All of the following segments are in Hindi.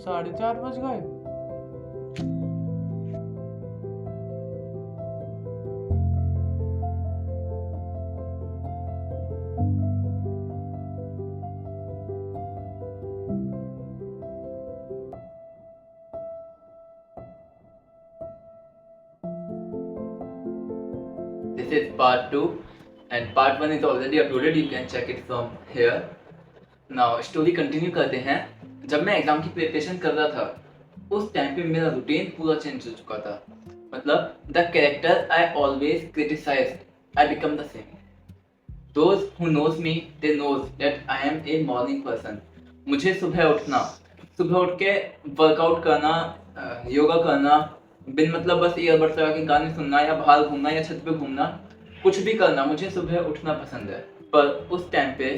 4:30 बज गए। This is part 2 and part 1 is already uploaded, you can check it from here. Now story continue करते हैं। जब मैं एग्जाम की प्रिपरेशन कर रहा था उस टाइम पे मेरा रूटीन पूरा चेंज हो चुका था। मतलब the character I always criticised I become the same. Those who knows me they knows that I am a morning person. मुझे सुबह उठ के वर्कआउट करना, योगा करना, बिन मतलब बस ईयरबड्स लगा के गाने सुनना या बाहर घूमना या छत पे घूमना, कुछ भी करना, मुझे सुबह उठना पसंद है। पर उस टाइम पे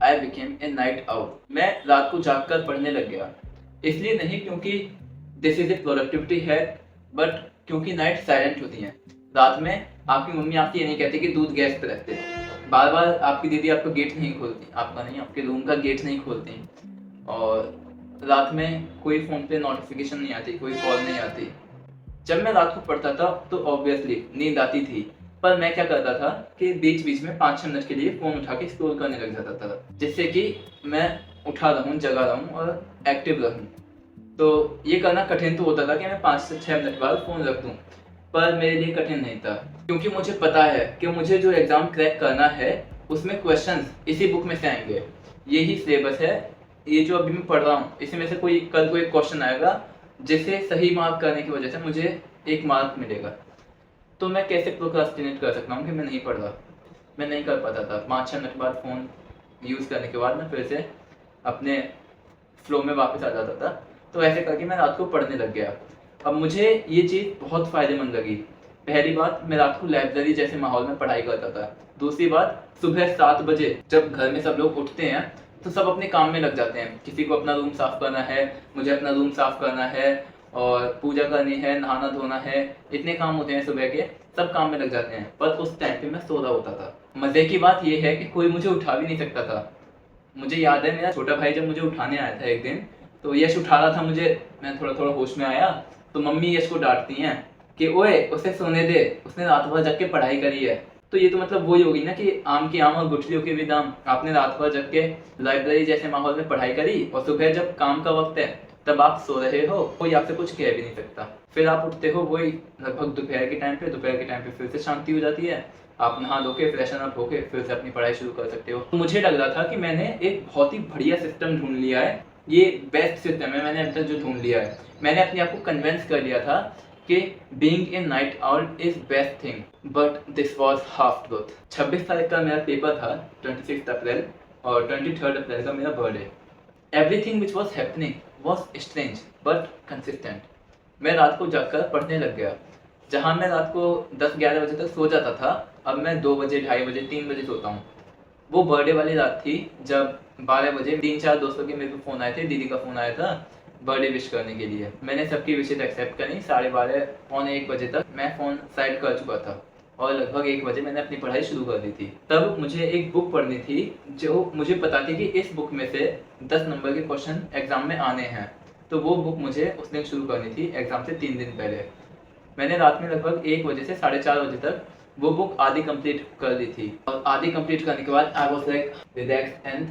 I became a night out. मैं रात को जाग कर पढ़ने लग गया। इसलिए नहीं क्योंकि this is a productivity hack, but क्योंकि नाइट साइलेंट होती हैं। रात में आपकी मम्मी आपसे ये नहीं कहती कि दूध गैस पे रखते, बार बार आपकी दीदी आपका गेट नहीं खोलती, आपका नहीं, आपके रूम का गेट नहीं खोलती, और रात में कोई फ़ोन पे नोटिफिकेशन नहीं आती, कोई कॉल नहीं आती। जब मैं रात को पढ़ता था तो ऑब्वियसली नींद आती थी, पर मैं क्या करता था कि बीच बीच में 5-6 मिनट के लिए फ़ोन उठा के स्क्रॉल करने लग जाता था, जिससे कि मैं उठा रहूँ, जगा रहूँ और एक्टिव रहूँ। तो ये करना कठिन तो होता था कि मैं 5 से 6 मिनट बाद फ़ोन रख दूँ, पर मेरे लिए कठिन नहीं था, क्योंकि मुझे पता है कि मुझे जो एग्ज़ाम क्रैक करना है उसमें क्वेश्चंस इसी बुक में से आएंगे। यही सिलेबस है, ये जो अभी मैं पढ़ रहा हूँ इसी में से कल कोई क्वेश्चन आएगा जिसे सही मार्क करने की वजह से मुझे 1 मार्क मिलेगा। तो मैं कैसे प्रोक्रास्टिनेट कर सकता हूँ कि मैं नहीं पढ़ रहा। मैं नहीं कर पाता था। 5-6 मिनट बाद फ़ोन यूज़ करने के बाद मैं फिर से अपने फ्लो में वापस आ जाता था। तो ऐसे करके मैं रात को पढ़ने लग गया। अब मुझे ये चीज़ बहुत फ़ायदेमंद लगी। पहली बात, मैं रात को लाइब्रेरी जैसे माहौल में पढ़ाई करता था। दूसरी बात, सुबह 7 बजे जब घर में सब लोग उठते हैं तो सब अपने काम में लग जाते हैं। किसी को अपना रूम साफ़ करना है, मुझे अपना रूम साफ़ करना है, और पूजा करनी है, नहाना धोना है, इतने काम होते हैं सुबह के, सब काम में लग जाते हैं। पर उस टाइम पे मैं सो रहा होता था। मज़े की बात यह है कि कोई मुझे उठा भी नहीं सकता था। मुझे याद है मेरा छोटा भाई जब मुझे उठाने आया था एक दिन, तो यश उठा रहा था मुझे, मैं थोड़ा थोड़ा होश में आया तो मम्मी यश को डांटती हैं कि ओए उसे सोने दे, उसने रात भर जग के पढ़ाई करी है। तो ये तो मतलब वही होगी ना कि आम की आम और गुठलियों के भी दाम। आपने रात भर जग के लाइब्रेरी जैसे माहौल में पढ़ाई करी और सुबह जब काम का वक्त है तब आप सो रहे हो, कोई आपसे कुछ कह भी नहीं सकता। फिर आप उठते हो वही लगभग दोपहर के टाइम पे फिर से शांति हो जाती है, आप नहा धो के फ्रेशन अप होके फिर से अपनी पढ़ाई शुरू कर सकते हो। तो मुझे लग रहा था कि मैंने एक बहुत ही बढ़िया सिस्टम ढूंढ लिया है, ये बेस्ट सिस्टम है मैंने अब तक जो ढूंढ लिया है। मैंने अपने आप को कन्विंस कर लिया था कि being a night owl is best thing, but this was half truth. 26 तारीख का मेरा पेपर था, 26 अप्रैल, और 23 अप्रैल का मेरा birthday. Everything which was happening was strange but consistent. मैं रात को जागकर पढ़ने लग गया। जहाँ मैं रात को 10-11 बजे तक सो जाता था, अब मैं 2 बजे, 2:30 बजे, 3 बजे सोता हूँ। वो बर्थडे वाली रात थी जब 12 बजे 3-4 दोस्तों के मेरे को फ़ोन आए थे, दीदी का फ़ोन आया था बर्थडे विश करने के लिए। मैंने सबकी विशेज एक्सेप्ट करी। 12:30 पौने 1 बजे तक मैं फ़ोन साइड कर चुका था और लगभग 1 बजे मैंने अपनी पढ़ाई शुरू कर दी थी। तब मुझे एक बुक पढ़नी थी जो मुझे पता थी कि इस बुक में से 10 नंबर के क्वेश्चन एग्ज़ाम में आने हैं। तो वो बुक मुझे उस दिन शुरू करनी थी एग्ज़ाम से 3 दिन पहले। मैंने रात में लगभग 1 बजे से 4:30 बजे तक वो बुक आधी कंप्लीट कर दी थी, और आधी कंप्लीट करने के बाद I was like relax and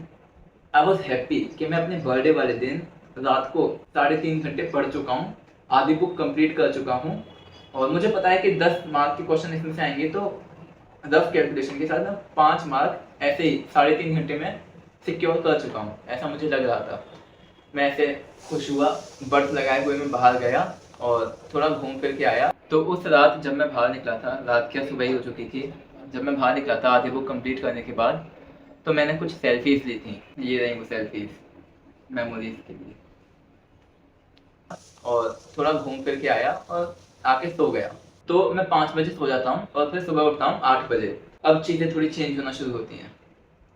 I was happy कि मैं अपने बर्थडे वाले दिन रात को 3.5 घंटे पढ़ चुका हूँ, आधी बुक कंप्लीट कर चुका हूँ, और मुझे पता है कि 10 मार्क के क्वेश्चन इसमें से आएंगे। तो रफ कैलकुलेशन के साथ मैं 5 मार्क ऐसे ही 3.5 घंटे में सिक्योर कर चुका हूँ, ऐसा मुझे लग रहा था। मैं ऐसे खुश हुआ, बर्थ लगाए हुए मैं बाहर गया और थोड़ा घूम फिर के आया। तो उस रात जब मैं बाहर निकला था, रात क्या सुबह ही हो चुकी थी, जब मैं बाहर निकला था आधी बुक कंप्लीट करने के बाद, तो मैंने कुछ सेल्फीज ली थी। ये रही वो सेल्फीज मेमोरीज के लिए। और थोड़ा घूम फिर के आया और आके सो गया। तो मैं 5 बजे सो जाता हूँ और फिर सुबह उठता हूँ 8 बजे। अब चीज़ें थोड़ी चेंज होना शुरू होती हैं।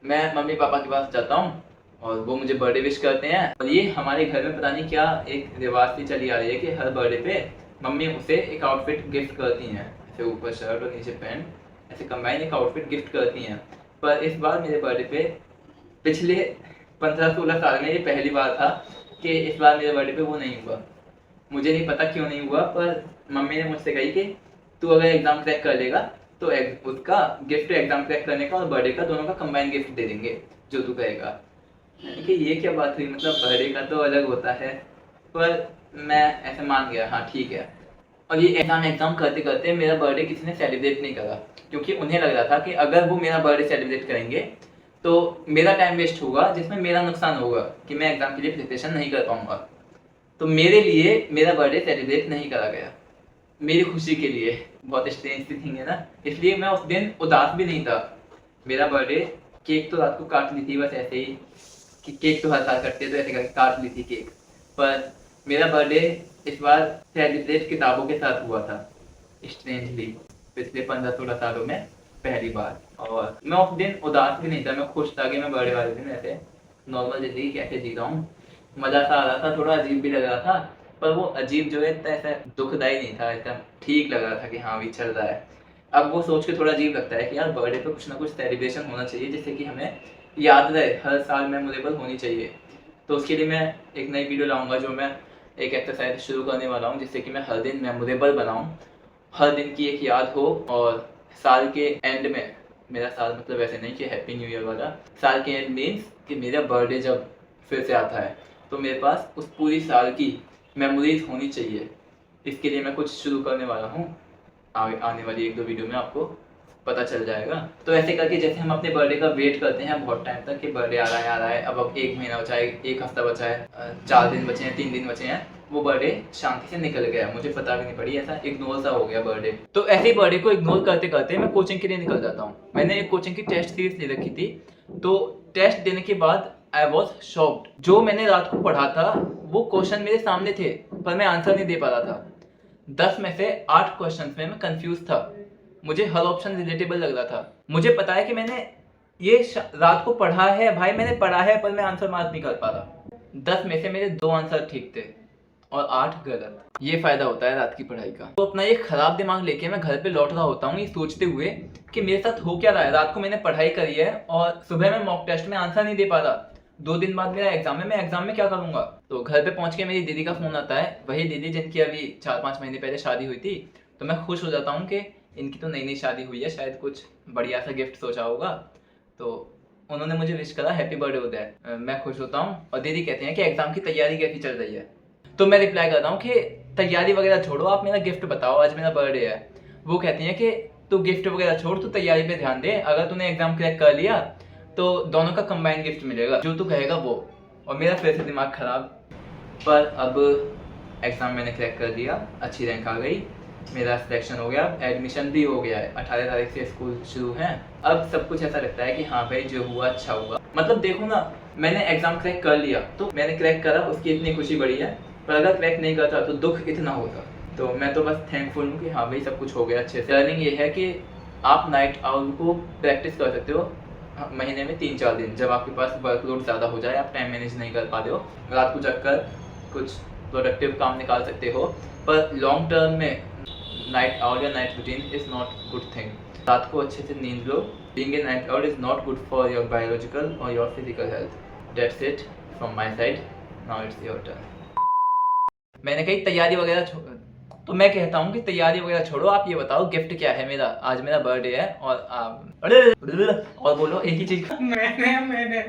मैं मम्मी पापा के पास जाता हूँ और वो मुझे बर्थडे विश करते हैं। और ये हमारे घर में पता नहीं क्या एक रिवाज सी चली आ रही है कि हर बर्थडे पे मम्मी उसे एक आउटफिट गिफ्ट करती हैं, ऐसे ऊपर शर्ट और नीचे पैंट, ऐसे कंबाइन एक आउटफिट गिफ्ट करती हैं। पर इस बार मेरे बर्थडे पे पिछले 15-16 साल में ये पहली बार था कि इस बार मेरे बर्थडे पे वो नहीं हुआ। मुझे नहीं पता क्यों नहीं हुआ, पर मम्मी ने मुझसे कही कि तू अगर एग्ज़ाम क्रैक कर लेगा तो उसका गिफ्ट एग्ज़ाम क्रैक करने का और बर्थडे का दोनों का कंबाइन गिफ्ट दे देंगे जो तू कहेगा। मैंने कि ये क्या बात हुई, मतलब बर्थडे का तो अलग होता है। पर मैं ऐसे मान गया, हाँ ठीक है। और ये एग्ज़ाम करते करते मेरा बर्थडे किसी ने सेलिब्रेट नहीं करा, क्योंकि उन्हें लग रहा था कि अगर वो मेरा बर्थडे सेलिब्रेट करेंगे तो मेरा टाइम वेस्ट होगा, जिसमें मेरा नुकसान होगा कि मैं एग्ज़ाम के लिए प्रिपरेशन नहीं कर पाऊँगा। तो मेरे लिए मेरा बर्थडे सेलिब्रेट नहीं करा गया, मेरी खुशी के लिए। बहुत स्ट्रेंज सी थिंग है ना। इसलिए मैं उस दिन उदास भी नहीं था। मेरा बर्थडे, केक तो रात को काट ली थी बस ऐसे ही, कि केक तो हर साल कटते तो ऐसे करके काट ली थी केक। पर मेरा बर्थडे इस बार सेलिब्रेट किताबों के साथ हुआ था, स्ट्रेंजली, पिछले 15-16 सालों में पहली बार। और मैं उस दिन उदास भी नहीं था, मैं खुश था कि मैं बर्थडे वाले दिन ऐसे नॉर्मल ज़िंदगी कैसे जी रहा हूँ। मज़ा सा आ रहा था, थोड़ा अजीब भी लग रहा था, पर वो अजीब जो है इतना ऐसा दुखदाई नहीं था, ऐसा ठीक लग रहा था कि हाँ भी चल रहा है। अब वो सोच के थोड़ा अजीब लगता है कि यार बर्थडे पे कुछ ना कुछ सेलिब्रेशन होना चाहिए जिससे कि हमें याद रहे, हर साल मेमोरेबल होनी चाहिए। तो उसके लिए मैं एक नई वीडियो लाऊंगा, जो मैं एक एक्सरसाइज शुरू करने वाला हूँ जिससे कि मैं हर दिन मेमोरेबल बनाऊँ, हर दिन की एक याद हो। और साल के एंड में, मेरा साल मतलब वैसे नहीं कि हैप्पी न्यू ईयर वाला, साल के एंड मीन्स कि मेरा बर्थडे जब फिर से आता है तो मेरे पास उस पूरी साल की मेमोरीज होनी चाहिए। इसके लिए मैं कुछ शुरू करने वाला हूँ, आने वाली 1-2 वीडियो में आपको पता चल जाएगा। तो ऐसे करके जैसे हम अपने बर्थडे का वेट करते हैं बहुत टाइम तक कि बर्थडे आ रहा है, अब 1 महीना बचा है, 1 हफ्ता बचा है, 4 दिन बचे हैं, 3 दिन बचे हैं, वो बर्थडे शांति से निकल गया, मुझे पता भी नहीं पड़ी, ऐसा इग्नोर सा हो गया बर्थडे। तो ऐसे ही बर्थडे को इग्नोर करते करते मैं कोचिंग के लिए निकल जाता हूँ। मैंने एक कोचिंग की टेस्ट सीरीज ले रखी थी, तो टेस्ट देने के बाद आई वॉज शॉक्ड। जो मैंने रात को पढ़ा था वो क्वेश्चन मेरे सामने थे, पर मैं आंसर नहीं दे पा रहा था। 10 में से 8 क्वेश्चन में मैं कंफ्यूज था, मुझे हर ऑप्शन रिलेटेबल लग रहा था। मुझे पता है कि मैंने ये रात को पढ़ा है, भाई मैंने पढ़ा है, पर मैं आंसर मार्क नहीं कर पा रहा। 10 में से मेरे 2 आंसर ठीक थे और 8 गलत। ये फायदा होता है रात की पढ़ाई का। तो अपना ये खराब दिमाग लेके मैं घर पे लौट रहा होता हूँ, ये सोचते हुए कि मेरे साथ हो क्या रहा है। रात को मैंने पढ़ाई करी है और सुबह में मॉक टेस्ट में आंसर नहीं दे पा रहा। 2 दिन बाद मेरा एग्जाम है, मैं एग्जाम में क्या करूंगा। तो घर पे पहुंच के मेरी दीदी का फोन आता है, वही दीदी जिनकी अभी 4-5 महीने पहले शादी हुई थी। तो मैं खुश हो जाता हूँ कि इनकी तो नई शादी हुई है, शायद कुछ बढ़िया सा गिफ्ट सोचा होगा। तो उन्होंने मुझे विश करा हैप्पी बर्थडे उदय। मैं खुश होता हूँ और दीदी कहते हैं कि एग्जाम की तैयारी कैसी चल रही है। तो मैं रिप्लाई करता हूँ कि तैयारी वगैरह छोड़ो, आप मेरा गिफ्ट बताओ, आज मेरा बर्थडे है। वो कहती हैं कि तू गिफ्ट वगैरह छोड़, तू तैयारी पे ध्यान दे, अगर तूने एग्जाम क्रैक कर लिया तो दोनों का कंबाइन गिफ्ट मिलेगा, जो तू कहेगा वो। और मेरा फिर से दिमाग खराब। पर अब एग्ज़ाम मैंने क्रैक कर दिया, अच्छी रैंक आ गई, मेरा सिलेक्शन हो गया, एडमिशन भी हो गया है, 18 तारीख से स्कूल शुरू हैं। अब सब कुछ ऐसा लगता है कि हाँ भाई जो हुआ अच्छा हुआ। मतलब देखो ना, मैंने एग्ज़ाम क्रैक कर लिया, तो मैंने क्रैक करा, उसकी इतनी खुशी बढ़ी है। पर अगर क्रैक नहीं करता तो दुख इतना होता। तो मैं तो बस थैंकफुल हूँ कि हाँ भाई सब कुछ हो गया अच्छे से। लर्निंग ये है कि आप नाइट आउल को प्रैक्टिस कर सकते हो महीने में 3-4 दिन, जब आपके पास वर्कलोड ज़्यादा हो जाए, आप टाइम मैनेज नहीं कर पाते हो, रात को जग कर कुछ प्रोडक्टिव काम निकाल सकते हो। पर लॉन्ग टर्म में नाइट आउल या night routine is not good thing. रात को अच्छे से नींद लो। Being a night owl is not good for your biological और your physical health. That's it from my side, now it's your turn. मैंने कही तैयारी वगैरह तो मैं कहता हूँ कि तैयारी वगैरह छोड़ो, आप ये बताओ गिफ्ट क्या है मेरा। आज मेरा बर्थडे है और आप और बोलो एक ही चीज का मैंने